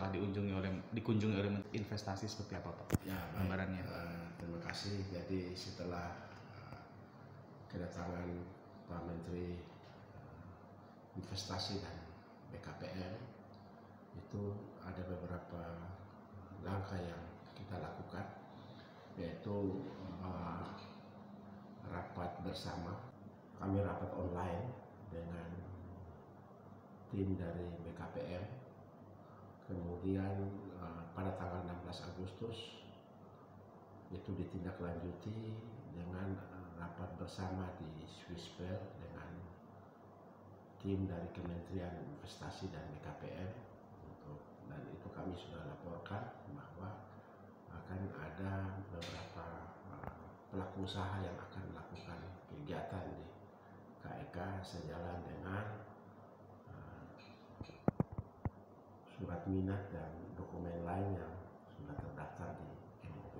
setelah dikunjungi oleh investasi seperti apa Pak? Ya, gambarannya. Terima kasih. Jadi setelah kedatangan Pak Menteri Investasi dan BKPM, itu ada beberapa langkah yang kita lakukan, yaitu rapat bersama. Kami rapat online dengan tim dari BKPM. Kemudian pada tanggal 16 Agustus itu ditindaklanjuti dengan rapat bersama di Swissberg dengan tim dari Kementerian Investasi dan BKPM, dan itu kami sudah laporkan bahwa akan ada beberapa pelaku usaha yang akan melakukan kegiatan di KEK sejalan dengan surat minat dan dokumen lain yang sudah terdaftar di MOP.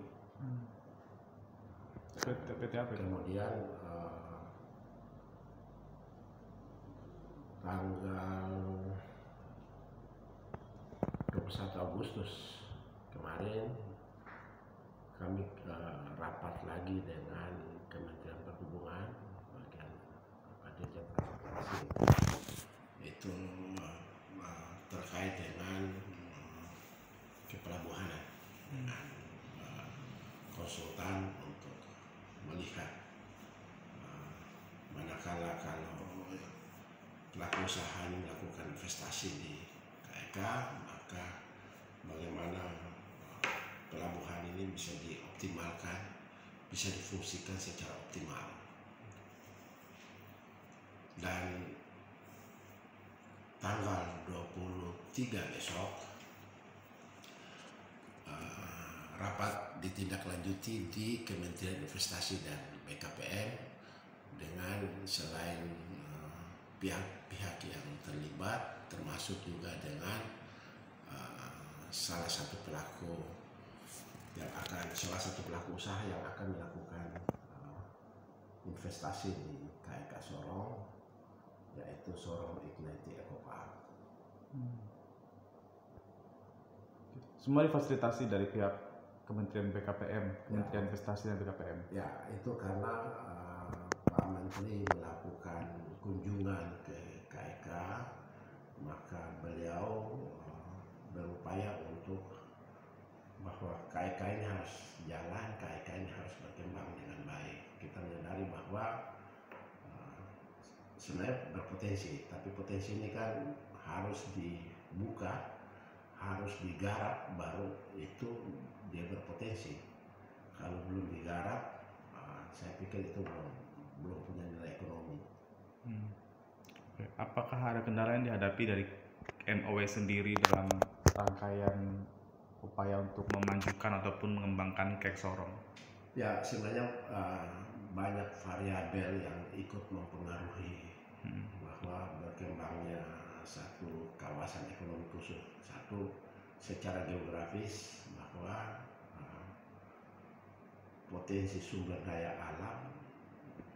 Kemudian tanggal 21 Agustus kemarin kami rapat lagi dengan Kementerian Perhubungan bagian Dirjen Transportasi, itu terkait dengan kepelabuhanan dengan konsultan untuk melihat manakala kalau pelaku usaha melakukan investasi di KEK, maka bagaimana pelabuhan ini bisa dioptimalkan, bisa difungsikan secara optimal. Dan tanggal 23 besok rapat ditindaklanjuti di Kementerian Investasi dan BKPM dengan selain pihak-pihak yang terlibat, termasuk juga dengan salah satu pelaku usaha yang akan melakukan investasi di KEK Sorong, yaitu Sorong Ignite Eco Park. Semua difasilitasi dari pihak Kementerian BKPM, Kementerian Investasi dan BKPM. Ya, itu karena Pak Menteri melakukan kunjungan ke KEK, maka beliau berupaya untuk bahwa KEK ini harus jalan, KEK ini harus berkembang dengan baik. Kita menyadari bahwa sebenarnya berpotensi, tapi potensi ini kan harus dibuka, harus digarap, baru itu dia berpotensi. Kalau belum digarap, saya pikir itu belum punya nilai ekonomi. Apakah ada kendala yang dihadapi dari MOW sendiri dalam rangkaian upaya untuk memajukan ataupun mengembangkan KEK Sorong? Ya, sebenarnya banyak variabel yang ikut mempengaruhi bahwa berkembangnya satu kawasan ekonomi khusus. Satu, secara geografis, bahwa potensi sumber daya alam,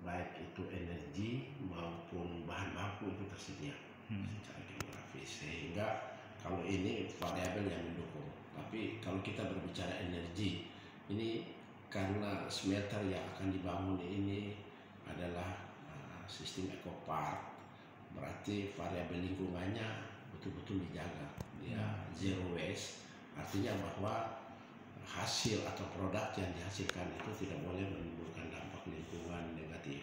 baik itu energi maupun bahan baku, itu tersedia secara geografis, sehingga kalau ini variabel yang mendukung. Tapi kalau kita berbicara energi, ini karena smelter yang akan dibangun ini adalah sistem eco park, berarti variabel lingkungannya betul-betul dijaga. Dia zero waste, artinya bahwa hasil atau produk yang dihasilkan itu tidak boleh menimbulkan dampak lingkungan negatif.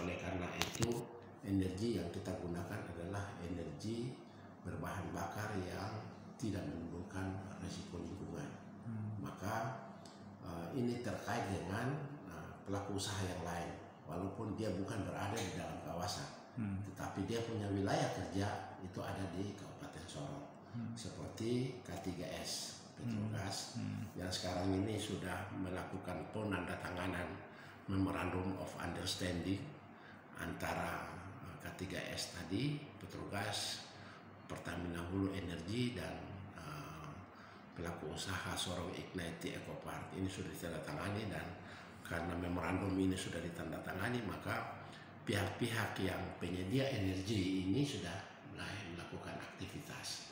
Oleh karena itu, energi yang kita gunakan adalah energi berbahan bakar yang tidak menimbulkan risiko lingkungan. Maka ini terkait dengan pelaku usaha yang lain, walaupun dia bukan berada di dalam kawasan, tetapi dia punya wilayah kerja itu ada di Kabupaten Sorong, seperti K3S Petrogas yang sekarang ini sudah melakukan penandatanganan Memorandum of Understanding antara K3S tadi, Petrogas, Pertamina Hulu Energi, dan pelaku usaha Sorong Ignite Eco Park. Ini sudah ditandatangani, dan karena memorandum ini sudah ditandatangani, maka pihak-pihak yang penyedia energi ini sudah mulai melakukan aktivitas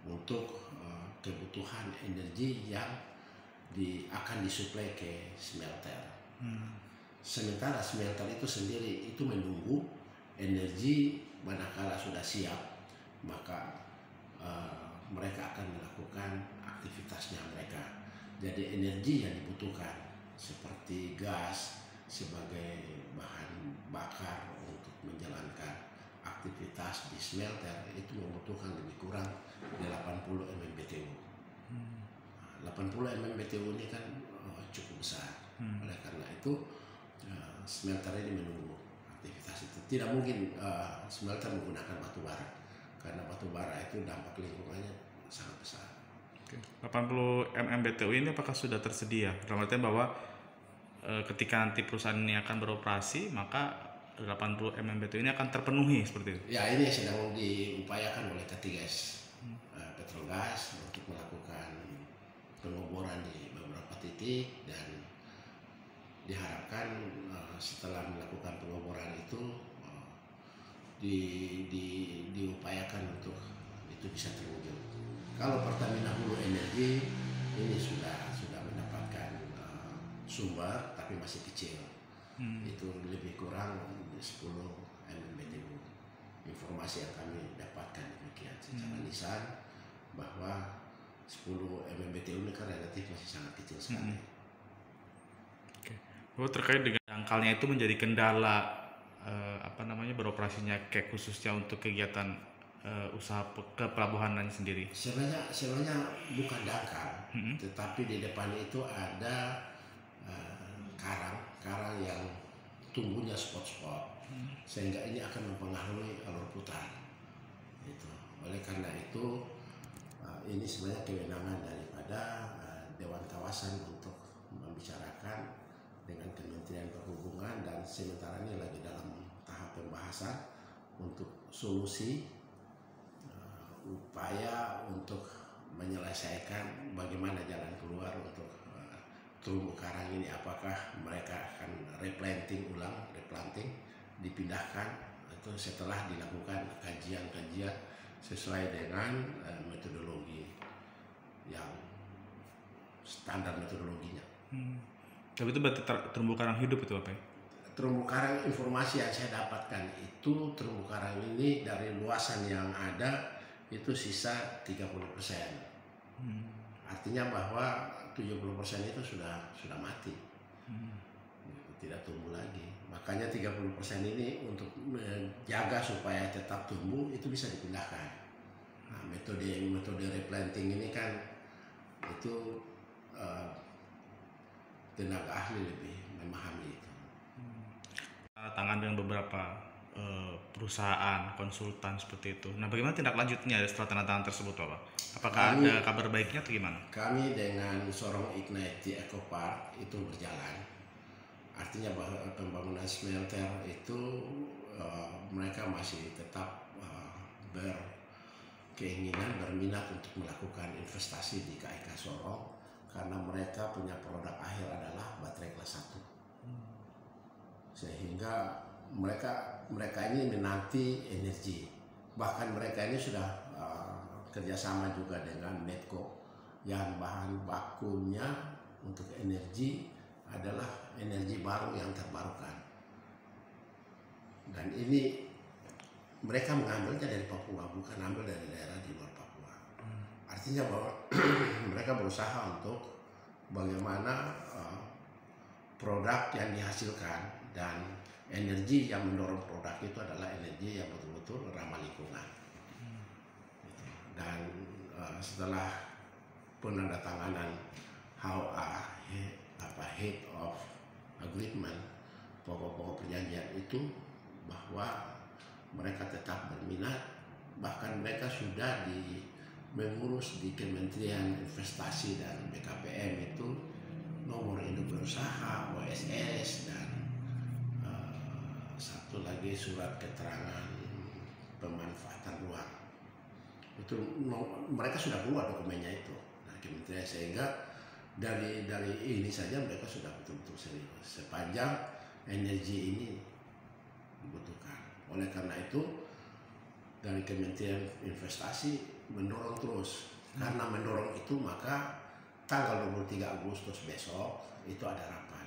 untuk kebutuhan energi yang akan disuplai ke smelter. Sementara smelter itu sendiri itu menunggu energi, manakala sudah siap maka mereka akan melakukan aktivitasnya mereka. Jadi energi yang dibutuhkan seperti gas sebagai bahan bakar untuk menjalankan aktivitas di smelter itu membutuhkan lebih kurang 80 MMBTU. 80 MMBTU ini kan cukup besar. Oleh karena itu smelter ini menunggu aktivitas itu. Tidak mungkin smelter menggunakan batu bara, karena batu bara itu dampak lingkungannya sangat besar. 80 MMBTU ini apakah sudah tersedia? Dalam artian bahwa ketika nanti perusahaan ini akan beroperasi, maka 80 MMBTU ini akan terpenuhi seperti itu? Ya, ini sedang diupayakan oleh Katigas Petrogas untuk melakukan pengoboran di beberapa titik, dan diharapkan setelah melakukan pengoboran itu diupayakan untuk itu bisa terwujud. Kalau Pertamina Hulu Energi ini sudah mendapatkan sumber tapi masih kecil. Itu lebih kurang 10 MMBTU. Informasi yang kami dapatkan demikian secara lisan, bahwa 10 MMBTU ini kan relatif masih sangat kecil sekali. Terkait dengan dangkalnya itu menjadi kendala beroperasinya KEK khususnya untuk kegiatan usaha ke pelabuhanan sendiri? Sebenarnya bukan dangkal, tetapi di depan itu ada karang yang tumbuhnya spot-spot, sehingga ini akan mempengaruhi alur putar. Oleh karena itu ini sebenarnya kewenangan daripada Dewan Kawasan untuk membicarakan dengan Kementerian Perhubungan, dan sementara ini lagi dalam tahap pembahasan untuk solusi upaya untuk menyelesaikan bagaimana jalan keluar untuk terumbu karang ini. Apakah mereka akan replanting, dipindahkan, itu setelah dilakukan kajian-kajian sesuai dengan metodologi yang standar metodologinya. Tapi itu berarti terumbu karang hidup itu apa ya? Terumbu karang, informasi yang saya dapatkan itu terumbu karang ini dari luasan yang ada itu sisa 30%. Artinya bahwa 70% itu sudah mati, tidak tumbuh lagi. Makanya 30% ini untuk menjaga supaya tetap tumbuh itu bisa dipindahkan. Nah, metode replanting ini kan itu tenaga ahli lebih memahami itu. Tangan dengan beberapa perusahaan konsultan seperti itu. Nah, bagaimana tindak lanjutnya setelah tanda tangan tersebut, Bapak? Apakah ada kabar baiknya atau gimana? Kami dengan Sorong Ignite di Eco Park itu berjalan. Artinya bahwa pembangunan smelter itu mereka masih tetap berminat untuk melakukan investasi di KIK Sorong, karena mereka punya produk akhir adalah baterai kelas 1. Sehingga mereka ini menanti energi. Bahkan mereka ini sudah kerjasama juga dengan Medco, yang bahan bakunya untuk energi adalah energi baru yang terbarukan. Dan ini mereka mengambilnya dari Papua, bukan ambil dari daerah di luar Papua. Artinya bahwa mereka berusaha untuk bagaimana produk yang dihasilkan dan energi yang mendorong produk itu adalah energi yang betul-betul ramah lingkungan. Dan setelah penandatanganan head of agreement, pokok-pokok perjanjian itu, bahwa mereka tetap berminat, bahkan mereka sudah mengurus di Kementerian Investasi dan BKPM itu nomor induk berusaha, OSS, dan satu lagi surat keterangan pemanfaatan ruang. Itu mereka sudah buat dokumennya itu. Nah, Kementerian, sehingga dari ini saja mereka sudah betul-betul serius sepanjang energi ini dibutuhkan. Oleh karena itu dari Kementerian Investasi mendorong terus, Karena mendorong itu maka tanggal 23 Agustus besok itu ada rapat.